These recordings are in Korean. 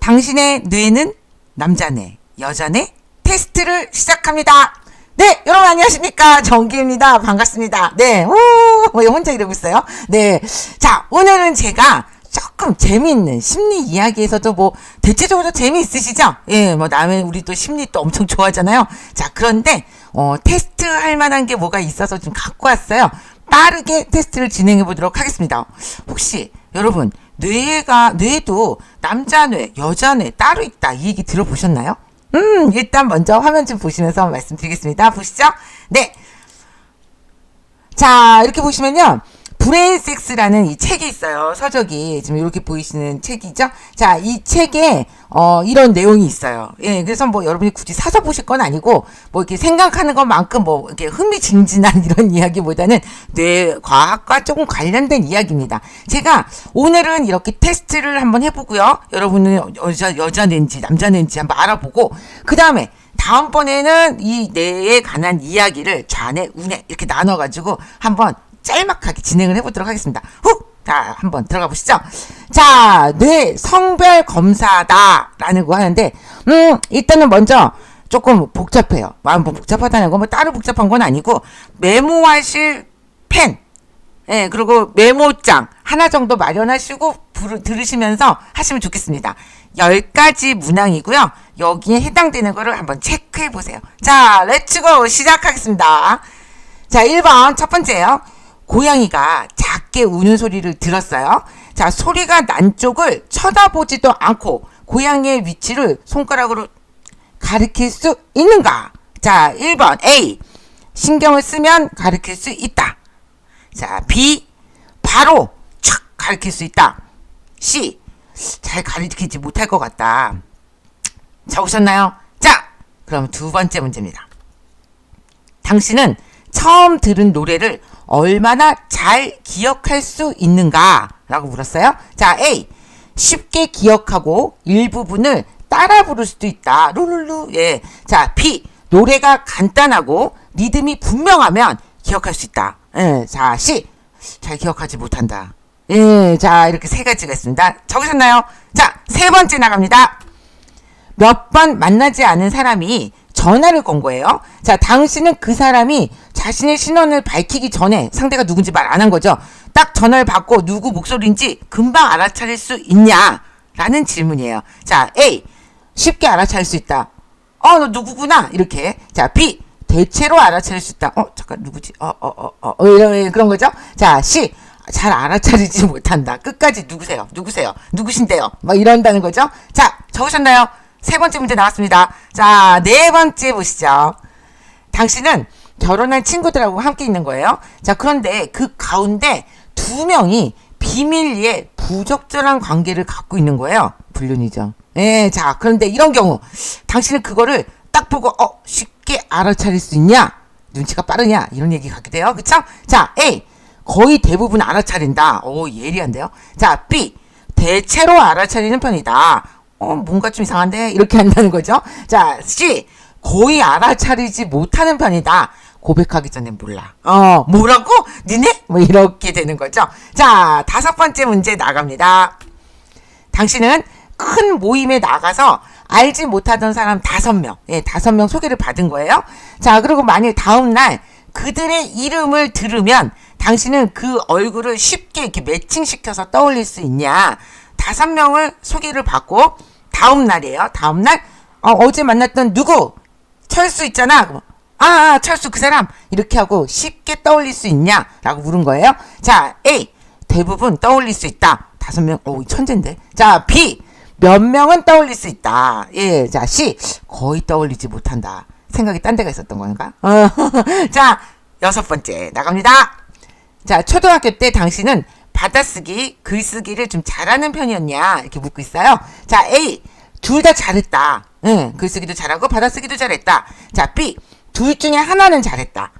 당신의 뇌는 남자 뇌, 여자 뇌 테스트를 시작합니다. 네, 여러분 안녕하십니까? 정기입니다. 반갑습니다. 네, 왜 혼자 이러고 있어요? 네, 자, 오늘은 제가 조금 재미있는 심리 이야기에서도 뭐 대체적으로 재미있으시죠? 예, 뭐 남의 우리 또 심리 또 엄청 좋아하잖아요. 자, 그런데 테스트 할 만한 게 뭐가 있어서 좀 갖고 왔어요. 빠르게 테스트를 진행해 보도록 하겠습니다. 혹시 여러분 뇌도 남자 뇌, 여자 뇌 따로 있다 이 얘기 들어보셨나요? 일단 먼저 화면 좀 보시면서 말씀드리겠습니다. 보시죠? 네. 자, 이렇게 보시면요. 브레인 섹스라는 이 책이 있어요. 서적이. 지금 이렇게 보이시는 책이죠? 자, 이 책에, 이런 내용이 있어요. 예, 그래서 뭐 여러분이 굳이 사서 보실 건 아니고, 뭐 이렇게 생각하는 것만큼 뭐 이렇게 흥미진진한 이런 이야기보다는 뇌과학과 조금 관련된 이야기입니다. 제가 오늘은 이렇게 테스트를 한번 해보고요. 여러분은 여자 뇌인지 남자 뇌인지 한번 알아보고, 그 다음에 다음번에는 이 뇌에 관한 이야기를 좌뇌, 우뇌 이렇게 나눠가지고 한번 짤막하게 진행을 해보도록 하겠습니다. 자, 한번 들어가 보시죠. 자, 뇌 성별 검사다라는 거 하는데, 일단은 먼저 조금 복잡해요. 뭐 복잡하다는 거 뭐 따로 복잡한 건 아니고, 메모하실 펜, 예, 그리고 메모장 하나 정도 마련하시고 들으시면서 하시면 좋겠습니다. 10가지 문항이고요. 여기에 해당되는 거를 한번 체크해 보세요. 자, 렛츠고 시작하겠습니다. 자, 1번 첫 번째요. 고양이가 작게 우는 소리를 들었어요. 자, 소리가 난 쪽을 쳐다보지도 않고 고양이의 위치를 손가락으로 가리킬 수 있는가? 자, 1번 A. 신경을 쓰면 가리킬 수 있다. 자, B. 바로 촥 가리킬 수 있다. C. 잘 가리키지 못할 것 같다. 적으셨나요? 자, 그럼 두 번째 문제입니다. 당신은 처음 들은 노래를 얼마나 잘 기억할 수 있는가? 라고 물었어요. 자, A. 쉽게 기억하고 일부분을 따라 부를 수도 있다. 룰룰루. 예. 자, B. 노래가 간단하고 리듬이 분명하면 기억할 수 있다. 예. 자, C. 잘 기억하지 못한다. 예. 자, 이렇게 세 가지가 있습니다. 적으셨나요? 자, 세 번째 나갑니다. 몇 번 만나지 않은 사람이 전화를 건 거예요. 자, 당신은 그 사람이 자신의 신원을 밝히기 전에 상대가 누군지 말 안 한 거죠. 딱 전화를 받고 누구 목소리인지 금방 알아차릴 수 있냐? 라는 질문이에요. 자, A. 쉽게 알아차릴 수 있다. 너 누구구나. 이렇게. 자, B. 대체로 알아차릴 수 있다. 잠깐, 누구지? 그런 거죠. 자, C. 잘 알아차리지 못한다. 끝까지 누구세요? 누구신데요? 뭐 이런다는 거죠. 자, 적으셨나요? 세 번째 문제 나왔습니다. 자, 네 번째 보시죠. 당신은 결혼할 친구들하고 함께 있는 거예요. 자, 그런데 그 가운데 두 명이 비밀리에 부적절한 관계를 갖고 있는 거예요. 불륜이죠. 예, 자, 그런데 이런 경우 당신은 그거를 딱 보고 쉽게 알아차릴 수 있냐? 눈치가 빠르냐? 이런 얘기 갖게 돼요. 그쵸? 자, A. 거의 대부분 알아차린다. 예리한데요. 자, B. 대체로 알아차리는 편이다. 뭔가 좀 이상한데? 이렇게 한다는 거죠. 자, C. 거의 알아차리지 못하는 편이다. 고백하기 전에 몰라. 뭐라고? 니네? 뭐 이렇게 되는 거죠. 자, 다섯 번째 문제 나갑니다. 당신은 큰 모임에 나가서 알지 못하던 사람 5명, 5명 소개를 받은 거예요. 자, 그리고 만일 다음날 그들의 이름을 들으면 당신은 그 얼굴을 쉽게 이렇게 매칭시켜서 떠올릴 수 있냐? 5명을 소개를 받고 다음날이에요. 다음날 어제 만났던 누구? 철수 있잖아. 철수 그 사람. 이렇게 하고 쉽게 떠올릴 수 있냐? 라고 물은 거예요. 자, A. 대부분 떠올릴 수 있다. 5명. 천재인데. 자, B. 몇 명은 떠올릴 수 있다. 예. 자, C. 거의 떠올리지 못한다. 생각이 딴 데가 있었던 건가? 자, 여섯 번째 나갑니다. 자, 초등학교 때 당신은 받아쓰기, 글쓰기를 좀 잘하는 편이었냐? 이렇게 묻고 있어요. 자, A. 둘 다 잘했다. 글쓰기도 잘하고 받아쓰기도 잘했다. 자, B. 둘 중에 하나는 잘했다.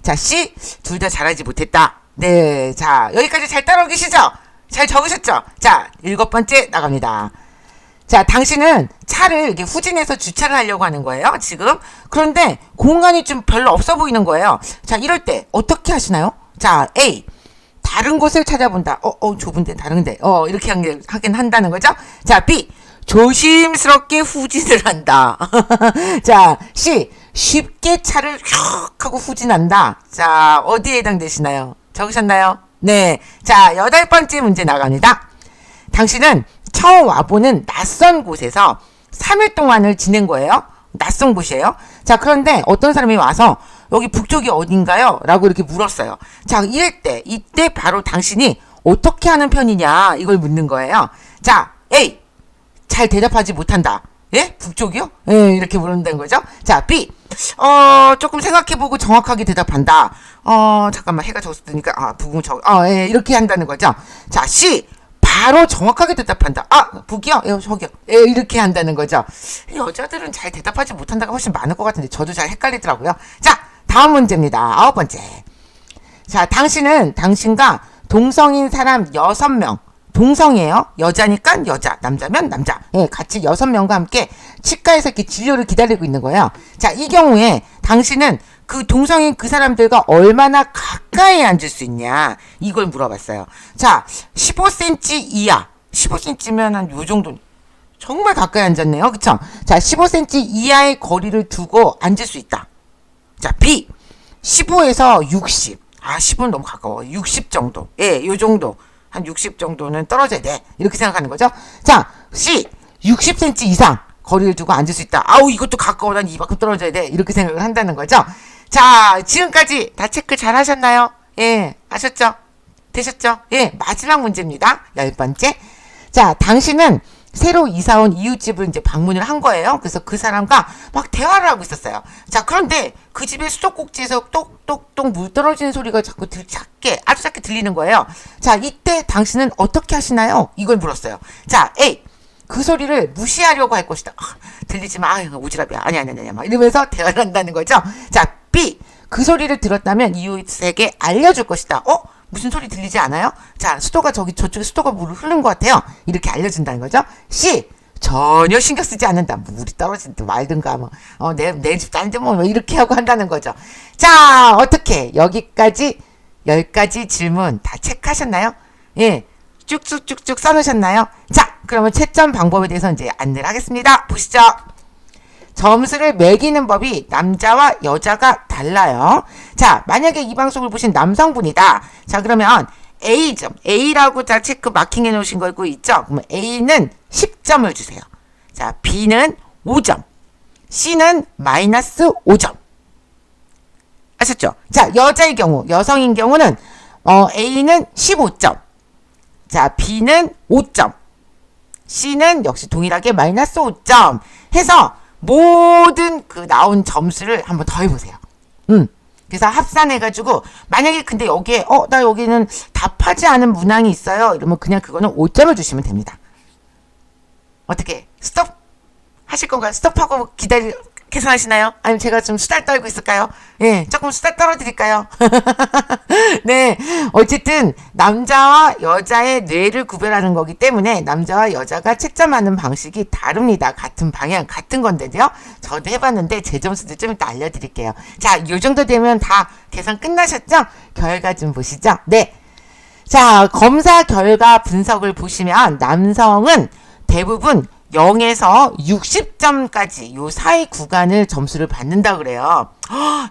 자, C. 둘 다 잘하지 못했다. 네. 자, 여기까지 잘 따라오고 계시죠? 잘 적으셨죠? 자, 7번째 나갑니다. 자, 당신은 차를 이렇게 후진해서 주차를 하려고 하는 거예요, 지금. 그런데 공간이 좀 별로 없어 보이는 거예요. 자, 이럴 때 어떻게 하시나요? 자, A. 다른 곳을 찾아본다. 좁은데, 다른데. 이렇게 하긴 한다는 거죠. 자, B. 조심스럽게 후진을 한다. 자, C. 쉽게 차를 휙 하고 후진한다. 자, 어디에 해당되시나요? 적으셨나요? 네. 자, 8번째 문제 나갑니다. 당신은 처음 와보는 낯선 곳에서 3일 동안을 지낸 거예요. 낯선 곳이에요. 자, 그런데 어떤 사람이 와서 여기 북쪽이 어딘가요? 라고 이렇게 물었어요. 자, 이때 바로 당신이 어떻게 하는 편이냐 이걸 묻는 거예요. 자, A. 잘 대답하지 못한다. 예? 북쪽이요? 예, 이렇게 물는다는 거죠. 자, B. 조금 생각해보고 정확하게 대답한다. 잠깐만, 해가 졌으니까, 북은 예, 이렇게 한다는 거죠. 자, C. 바로 정확하게 대답한다. 북이요? 예, 저기요. 예, 이렇게 한다는 거죠. 여자들은 잘 대답하지 못한다가 훨씬 많을 것 같은데, 저도 잘 헷갈리더라고요. 자, 다음 문제입니다. 9번째. 자, 당신과 동성인 사람 6명. 동성이에요. 여자니까 여자, 남자면 남자. 예, 같이 6명과 함께 치과에서 이렇게 진료를 기다리고 있는 거예요. 자, 이 경우에 당신은 그 동성인 그 사람들과 얼마나 가까이 앉을 수 있냐 이걸 물어봤어요. 자, 15cm 이하. 15cm면 한 요 정도. 정말 가까이 앉았네요. 그쵸? 자, 15cm 이하의 거리를 두고 앉을 수 있다. 자, B. 15에서 60. 10은 너무 가까워. 60 정도. 예, 요 정도. 한 60 정도는 떨어져야 돼. 이렇게 생각하는 거죠. 자, C. 60cm 이상 거리를 두고 앉을 수 있다. 이것도 가까워. 난 이만큼 떨어져야 돼. 이렇게 생각을 한다는 거죠. 자, 지금까지 다 체크 잘 하셨나요? 예, 아셨죠? 되셨죠? 예, 마지막 문제입니다. 10번째. 자, 당신은 새로 이사 온 이웃집을 이제 방문을 한 거예요. 그래서 그 사람과 막 대화를 하고 있었어요. 자, 그런데 그 집의 수도꼭지에서 똑똑똑 물 떨어지는 소리가 자꾸 아주 작게 들리는 거예요. 자, 이때 당신은 어떻게 하시나요? 이걸 물었어요. 자, A. 그 소리를 무시하려고 할 것이다. 들리지 마. 오지랖이야. 아니야. 막 이러면서 대화를 한다는 거죠. 자, B. 그 소리를 들었다면 이웃에게 알려줄 것이다. 무슨 소리 들리지 않아요? 자, 저쪽에 수도가 물을 흐른 것 같아요. 이렇게 알려준다는 거죠. C. 전혀 신경 쓰지 않는다. 물이 떨어진다 말든가, 내 집 딴데 이렇게 하고 한다는 거죠. 자, 어떻게? 여기까지 10가지 질문 다 체크하셨나요? 예. 쭉쭉쭉쭉 써놓으셨나요? 자, 그러면 채점 방법에 대해서 이제 안내를 하겠습니다. 보시죠. 점수를 매기는 법이 남자와 여자가 달라요. 자, 만약에 이 방송을 보신 남성분이다. 자, 그러면 A점, A라고 다 체크 마킹해 놓으신 거 있죠? 그러면 A는 10점을 주세요. 자, B는 5점, C는 마이너스 5점. 아셨죠? 자, 여성인 경우는 A는 15점, 자, B는 5점, C는 역시 동일하게 마이너스 5점 해서 모든 그 나온 점수를 한번 더해보세요. 그래서 합산해가지고, 만약에 근데 여기에, 나 여기는 답하지 않은 문항이 있어요. 이러면 그냥 그거는 5점을 주시면 됩니다. 어떻게? 스톱? 하실 건가요? 스톱하고 계산하시나요? 아니면 제가 좀 수달 떨고 있을까요? 예, 조금 수달 떨어드릴까요? 네, 어쨌든 남자와 여자의 뇌를 구별하는 거기 때문에 남자와 여자가 채점하는 방식이 다릅니다. 같은 방향, 같은 건데요. 저도 해봤는데 제 점수도 좀 이따 알려드릴게요. 자, 요 정도 되면 다 계산 끝나셨죠? 결과 좀 보시죠. 네. 자, 검사 결과 분석을 보시면 남성은 대부분 0에서 60점까지 요 사이 구간을 점수를 받는다 그래요.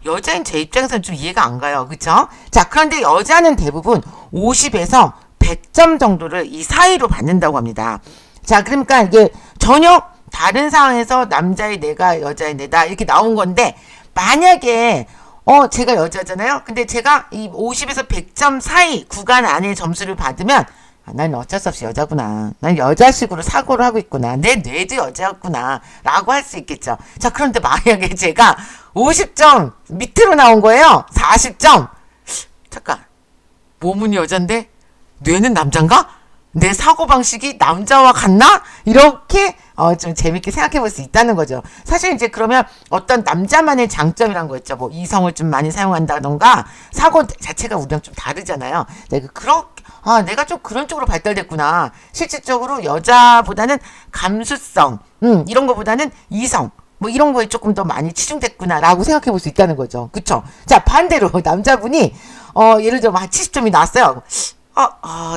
여자인 제 입장에서는 좀 이해가 안 가요. 그쵸? 자, 그런데 여자는 대부분 50에서 100점 정도를 이 사이로 받는다고 합니다. 자, 그러니까 이게 전혀 다른 상황에서 남자의 뇌가 여자의 뇌다 이렇게 나온 건데, 만약에 제가 여자잖아요. 근데 제가 이 50에서 100점 사이 구간 안에 점수를 받으면 난 어쩔 수 없이 여자구나. 난 여자식으로 사고를 하고 있구나. 내 뇌도 여자였구나. 라고 할 수 있겠죠. 자, 그런데 만약에 제가 50점 밑으로 나온 거예요. 40점. 잠깐. 몸은 여잔데 뇌는 남잔가? 내 사고방식이 남자와 같나? 이렇게 좀 재밌게 생각해 볼 수 있다는 거죠. 사실 이제 그러면 어떤 남자만의 장점이란 거 있죠. 뭐 이성을 좀 많이 사용한다던가 사고 자체가 우리랑 좀 다르잖아요. 내가 좀 그런 쪽으로 발달됐구나. 실질적으로 여자보다는 감수성, 이런 거보다는 이성, 뭐 이런 거에 조금 더 많이 치중됐구나라고 생각해 볼 수 있다는 거죠. 그쵸? 자, 반대로 남자분이 예를 들어 한 70점이 나왔어요.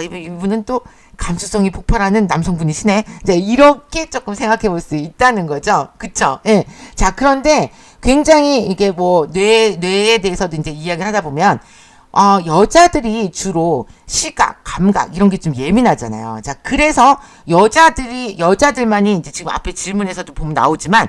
이분은 또 감수성이 폭발하는 남성분이시네. 이제 이렇게 조금 생각해 볼 수 있다는 거죠. 그쵸? 예. 자, 그런데 굉장히 이게 뭐 뇌에 대해서도 이제 이야기를 하다 보면 여자들이 주로 시각, 감각 이런 게 좀 예민하잖아요. 자, 그래서 여자들만이 이제 지금 앞에 질문에서도 보면 나오지만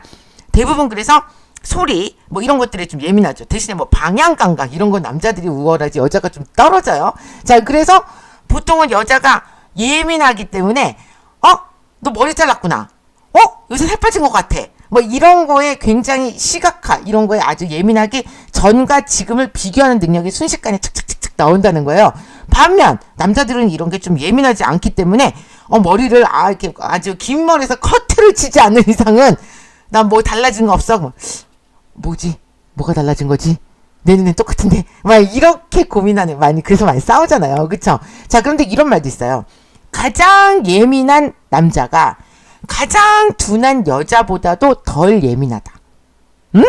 대부분 그래서 소리 뭐 이런 것들에 좀 예민하죠. 대신에 뭐 방향 감각 이런 건 남자들이 우월하지 여자가 좀 떨어져요. 자, 그래서 보통은 여자가 예민하기 때문에 너 머리 잘랐구나. 요새 살 빠진 것 같아. 뭐 이런 거에 굉장히 시각화 이런 거에 아주 예민하게 전과 지금을 비교하는 능력이 순식간에 착착착착 나온다는 거예요. 반면 남자들은 이런 게 좀 예민하지 않기 때문에 머리를 이렇게 아주 긴 머리에서 커트를 치지 않는 이상은 난 뭐 달라진 거 없어. 뭐지? 뭐가 달라진 거지? 내 눈엔 똑같은데 막 이렇게 고민하는 그래서 많이 싸우잖아요. 그쵸? 자, 그런데 이런 말도 있어요. 가장 예민한 남자가 가장 둔한 여자보다도 덜 예민하다. 응?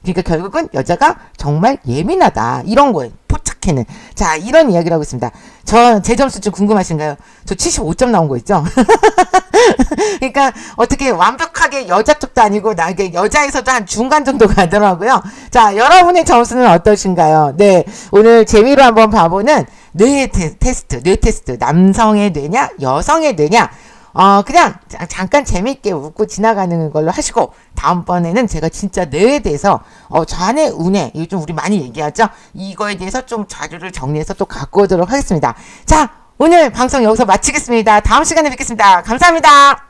그러니까 결국은 여자가 정말 예민하다. 이런 거예요. 포착해는. 자, 이런 이야기를 하고 있습니다. 제 점수 좀 궁금하신가요? 저 75점 나온 거 있죠? 그러니까 어떻게 완벽하게 여자 쪽도 아니고 나게 여자에서도 한 중간 정도 가더라고요. 자, 여러분의 점수는 어떠신가요? 네, 오늘 재미로 한번 봐보는 뇌 테스트. 남성의 뇌냐, 여성의 뇌냐. 그냥 잠깐 재밌게 웃고 지나가는 걸로 하시고 다음번에는 제가 진짜 뇌에 대해서 좌뇌, 우뇌 요즘 우리 많이 얘기하죠. 이거에 대해서 좀 자료를 정리해서 또 갖고 오도록 하겠습니다. 자, 오늘 방송 여기서 마치겠습니다. 다음 시간에 뵙겠습니다. 감사합니다.